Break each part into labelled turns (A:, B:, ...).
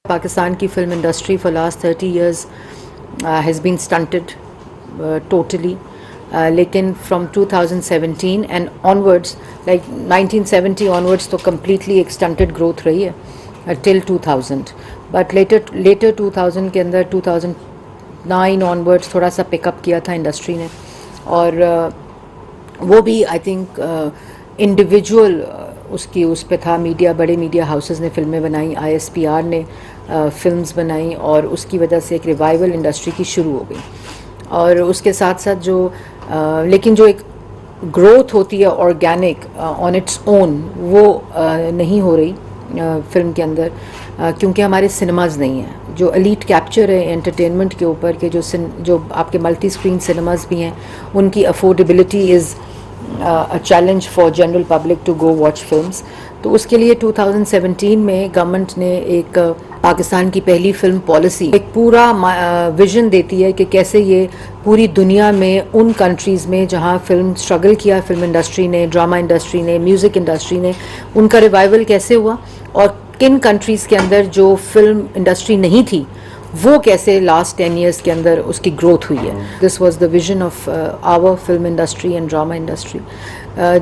A: Pakistan की film industry for last 30 years has been stunted totally. लेकिन from 2017 and onwards, like 1970 onwards तो completely एक stunted growth रही है till 2000. But later 2000 के अंदर 2009 onwards थोड़ा सा पिकअप किया था इंडस्ट्री ने, और वो भी आई थिंक इंडिविजुअल उसकी उस पे था। मीडिया, बड़े मीडिया हाउसेस ने फिल्में बनाई, ISPR ने फिल्म्स बनाई, और उसकी वजह से एक रिवाइवल इंडस्ट्री की शुरू हो गई। और उसके साथ साथ जो लेकिन जो एक ग्रोथ होती है ऑर्गेनिक ऑन इट्स ओन, वो नहीं हो रही फिल्म के अंदर, क्योंकि हमारे सिनेमाज नहीं हैं। जो एलीट कैप्चर है एंटरटेनमेंट के ऊपर के जो आपके मल्टी स्क्रीन सिनेमाज भी हैं, उनकी affordability is a challenge for general public to go watch films. तो उसके लिए 2017 में गवर्नमेंट ने एक पाकिस्तान की पहली फिल्म पॉलिसी, एक पूरा विजन देती है कि कैसे ये पूरी दुनिया में उन कंट्रीज़ में जहाँ फिल्म स्ट्रगल किया, फिल्म इंडस्ट्री ने, ड्रामा इंडस्ट्री ने, म्यूज़िक इंडस्ट्री ने, उनका रिवाइवल कैसे हुआ, और किन कंट्रीज़ के अंदर जो फिल्म इंडस्ट्री नहीं थी वो कैसे लास्ट 10 years के अंदर उसकी ग्रोथ हुई है। This was the vision of our film industry and drama industry,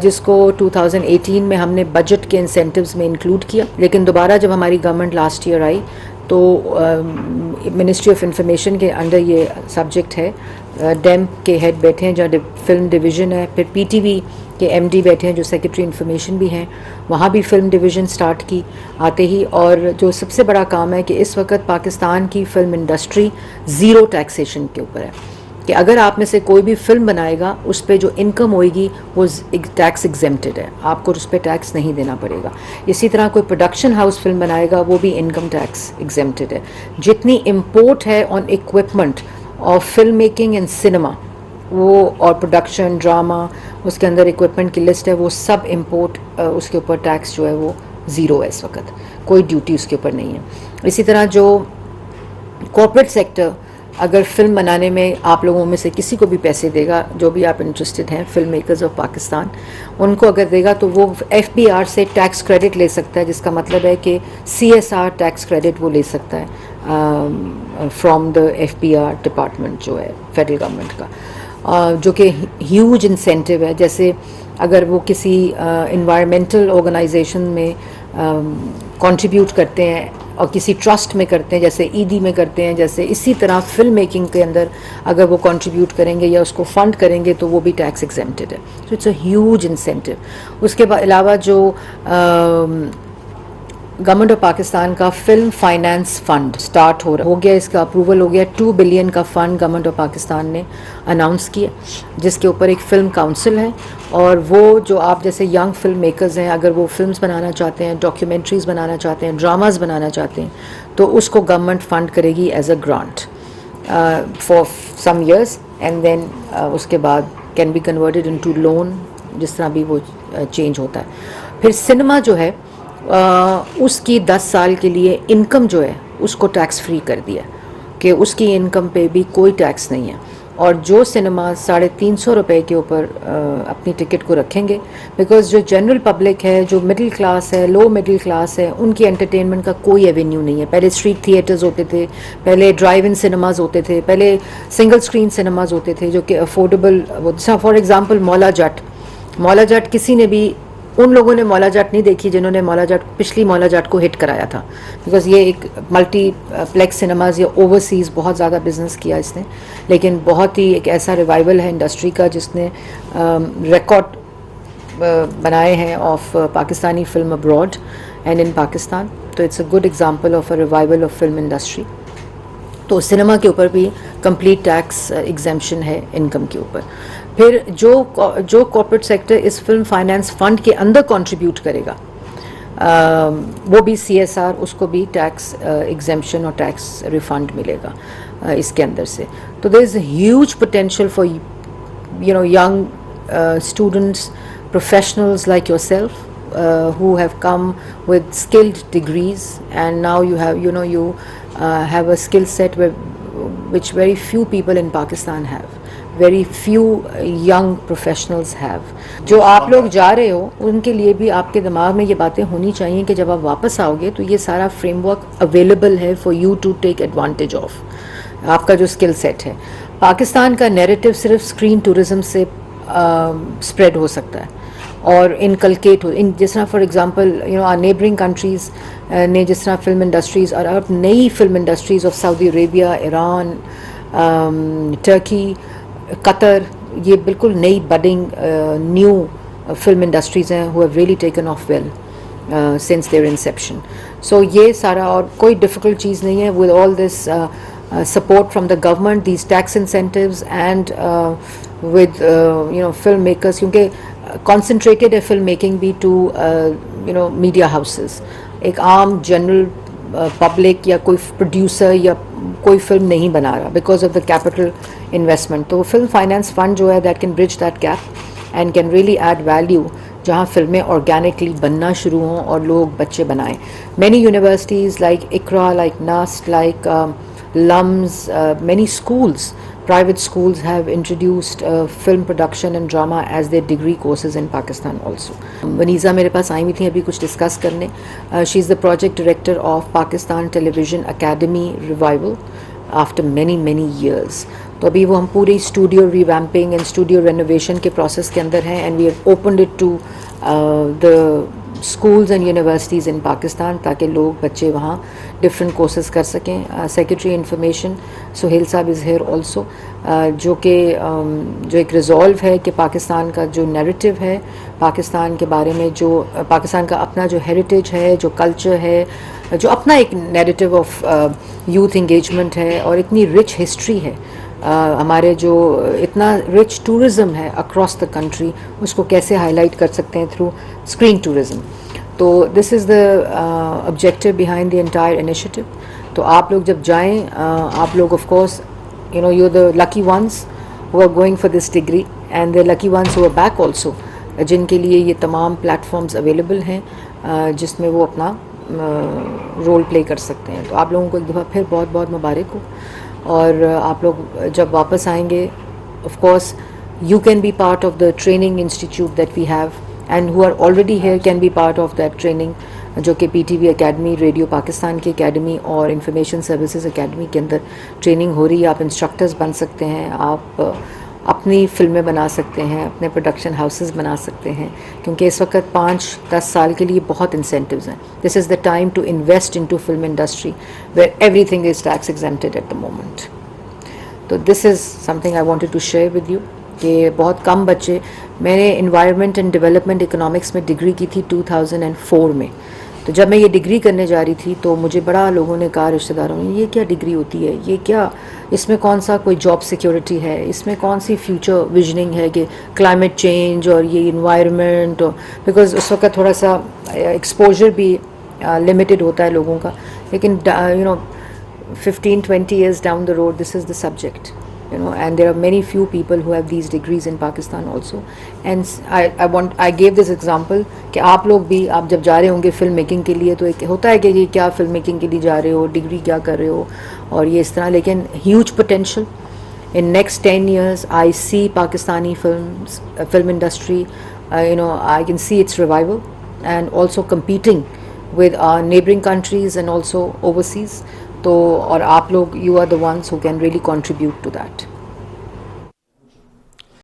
A: जिसको 2018 में हमने बजट के इंसेंटिव्स में इंक्लूड किया। लेकिन दोबारा जब हमारी गवर्नमेंट लास्ट ईयर आई तो मिनिस्ट्री ऑफ इंफॉर्मेशन के अंडर ये सब्जेक्ट है, डेम के हेड बैठे हैं जहाँ फिल्म डिवीज़न है, फिर PTV के MD बैठे हैं जो सेक्रेटरी इन्फॉर्मेशन भी हैं, वहाँ भी फिल्म डिवीज़न स्टार्ट की आते ही। और जो सबसे बड़ा काम है कि इस वक्त पाकिस्तान की फ़िल्म इंडस्ट्री ज़ीरो टैक्सेशन के ऊपर है, कि अगर आप में से कोई भी फिल्म बनाएगा उस पर जो इनकम होएगी वो टैक्स एग्जेम्प्टेड है, आपको उस पर टैक्स नहीं देना पड़ेगा। इसी तरह कोई प्रोडक्शन हाउस फिल्म बनाएगा वो भी इनकम टैक्स एग्जेम्प्टेड है। जितनी इम्पोर्ट है on equipment of film making and cinema, वो और प्रोडक्शन ड्रामा, उसके अंदर इक्विपमेंट की लिस्ट है, वो सब इंपोर्ट, उसके ऊपर टैक्स जो है वो ज़ीरो है इस वक्त, कोई ड्यूटी उसके ऊपर नहीं है। इसी तरह जो कॉर्पोरेट सेक्टर अगर फिल्म बनाने में आप लोगों में से किसी को भी पैसे देगा, जो भी आप इंटरेस्टेड हैं फिल्म मेकर्स ऑफ पाकिस्तान, उनको अगर देगा तो वो FBR से टैक्स क्रेडिट ले सकता है, जिसका मतलब है कि CSR टैक्स क्रेडिट वो ले सकता है फ्रॉम द FBR डिपार्टमेंट जो है फेडरल गवर्नमेंट का, जो कि ह्यूज इंसेंटिव है। जैसे अगर वो किसी इन्वायरमेंटल ऑर्गेनाइजेशन में कंट्रीब्यूट करते हैं और किसी ट्रस्ट में करते हैं, जैसे ED में करते हैं, जैसे इसी तरह फिल्म मेकिंग के अंदर अगर वो कंट्रीब्यूट करेंगे या उसको फंड करेंगे तो वो भी टैक्स एग्जेम्प्टेड है। So it's a huge incentive. उसके अलावा जो गवर्नमेंट ऑफ पाकिस्तान का फिल्म फाइनेंस फंड स्टार्ट हो गया, इसका अप्रूवल हो गया। 2 बिलियन का फ़ंड गवर्नमेंट ऑफ पाकिस्तान ने अनाउंस किया, जिसके ऊपर एक फ़िल्म काउंसिल है, और वो जो आप जैसे यंग फिल्म मेकर्स हैं, अगर वो फिल्म्स बनाना चाहते हैं, डॉक्यूमेंट्रीज़ बनाना चाहते हैं, ड्रामाज बनाना चाहते हैं, तो उसको गवर्नमेंट फ़ंड करेगी as a grant for some years, and then उसके बाद can be converted into loan, जिस तरह भी वो चेंज होता है। फिर सिनेमा जो है उसकी 10 साल के लिए इनकम जो है उसको टैक्स फ्री कर दिया, कि उसकी इनकम पे भी कोई टैक्स नहीं है। और जो सिनेमा 350 रुपये के ऊपर अपनी टिकट को रखेंगे, बिकॉज जो जनरल पब्लिक है, जो मिडिल क्लास है, लो मिडिल क्लास है, उनकी एंटरटेनमेंट का कोई एवेन्यू नहीं है। पहले स्ट्रीट थिएटर्स होते थे, पहले ड्राइव इन सिनेमाज होते थे, पहले सिंगल स्क्रीन सिनेमाज होते थे जो कि affordable. For example Maula Jatt किसी ने भी, उन लोगों ने मौला जाट नहीं देखी जिन्होंने पिछली मौला जाट को हिट कराया था, बिकॉज ये एक मल्टीप्लेक्स सिनेमाज या ओवरसीज़ बहुत ज़्यादा बिजनेस किया इसने। लेकिन बहुत ही एक ऐसा रिवाइवल है इंडस्ट्री का जिसने रिकॉर्ड बनाए हैं of Pakistani film abroad and in Pakistan. तो it's a good example of a revival of film industry. तो सिनेमा के ऊपर भी कंप्लीट टैक्स एग्जेम्पशन है इनकम के ऊपर। फिर जो कॉर्पोरेट सेक्टर इस फिल्म फाइनेंस फंड के अंदर कंट्रीब्यूट करेगा, वो भी CSR, उसको भी टैक्स एग्जेम्पशन और टैक्स रिफंड मिलेगा इसके अंदर से। तो there is huge potential for young students, professionals like yourself, who have come with skilled degrees, and now you have a skill set which very few people in Pakistan have, very few young professionals have. जो आप लोग जा रहे हो उनके लिए भी आपके दिमाग में ये बातें होनी चाहिए कि जब आप वापस आओगे तो ये सारा फ्रेमवर्क अवेलेबल है for you to take advantage of आपका जो स्किल सेट है. पाकिस्तान का नैरेटिव सिर्फ स्क्रीन टूरिज्म से स्प्रेड हो सकता है और इनकलकेट हो इन जिस तरह for example our neighbouring countries ने जिस तरह फिल्म इंडस्ट्रीज़ और अब नई film industries of Saudi Arabia, Iran, Turkey, Qatar, ये बिल्कुल नई बडिंग न्यू फिल्म इंडस्ट्रीज़ हैं who have really taken off well since their inception. So ये सारा और कोई डिफ़िकल्ट चीज़ नहीं है with all this support from the government, these tax incentives and with filmmakers, क्योंकि concentrated है film making भी to media houses. एक आम जनरल पब्लिक या कोई प्रोड्यूसर या कोई फिल्म नहीं बना रहा because of the capital investment. तो फिल्म फाइनेंस फंड जो है that can bridge that gap and can really add value जहाँ फिल्में ऑर्गेनिकली बनना शुरू हों और लोग बच्चे बनाएं. Many universities like Iqra, like NUST, like LUMS, many schools, private schools have introduced film production and drama as their degree courses in Pakistan also. Vaneeza मेरे पास आई हुई थी अभी कुछ डिस्कस करने. She is the project director of Pakistan Television Academy Revival after many years. तो अभी वो हम पूरी studio revamping and studio renovation के प्रोसेस के अंदर हैं and we have opened it to the schools and universities in Pakistan ताकि लोग बच्चे वहाँ different courses कर सकें. Secretary Information सुहेल साहब is here also, जो कि जो एक resolve है कि पाकिस्तान का जो narrative है पाकिस्तान के बारे में, जो पाकिस्तान का अपना जो heritage है, जो culture है, जो अपना एक narrative of youth engagement है और इतनी rich history है, हमारे जो इतना रिच टूरिज़म है अक्रॉस द कंट्री उसको कैसे हाईलाइट कर सकते हैं थ्रू स्क्रीन टूरिज़म. तो this is the objective behind the entire initiative. तो आप लोग जब जाएं, आप लोग of course you are the lucky ones who are going for this degree and the lucky ones who are back also, जिनके लिए ये तमाम प्लेटफॉर्म्स अवेलेबल हैं जिसमें वो अपना रोल प्ले कर सकते हैं. तो आप लोगों को एक दफ़ा फिर बहुत बहुत मुबारक हो. और आप लोग जब वापस आएंगे of course you can be part of the training institute that we have and who are already here can be part of that training, जो कि PTV एकेडमी, रेडियो पाकिस्तान की एकेडमी और इंफॉर्मेशन सर्विसेज एकेडमी के अंदर training हो रही है. आप इंस्ट्रक्टर्स बन सकते हैं, आप अपनी फिल्में बना सकते हैं, अपने प्रोडक्शन हाउसेस बना सकते हैं, क्योंकि इस वक्त 5-10 साल के लिए बहुत इंसेंटिव्स हैं. This is the time to invest into film industry where everything is tax exempted at the moment. तो this is something I wanted to share with you कि बहुत कम बच्चे, मैंने इन्वायरमेंट एंड डेवलपमेंट इकोनॉमिक्स में degree की थी 2004 में. तो जब मैं ये डिग्री करने जा रही थी तो मुझे बड़ा लोगों ने कहा, रिश्तेदारों ने, ये क्या डिग्री होती है, ये क्या, इसमें कौन सा कोई जॉब सिक्योरिटी है, इसमें कौन सी फ्यूचर विजनिंग है कि क्लाइमेट चेंज और ये इन्वायरमेंट, और बिकॉज उस वक्त थोड़ा सा एक्सपोजर भी लिमिटेड होता है लोगों का. लेकिन 15-20 years down the road this is the subject, and there are many few people who have these degrees in Pakistan also. And I gave this example कि आप लोग भी, आप जब जा रहे होंगे फिल्म मेकिंग के लिए तो एक होता है कि ये क्या फिल्म मेकिंग के लिए जा रहे हो, डिग्री क्या कर रहे हो और ये इस तरह, लेकिन huge potential. In next 10 years I see Pakistani film industry, I can see its revival and also competing with our neighboring countries and also overseas. तो और आप लोग, you are the ones who can really contribute to that.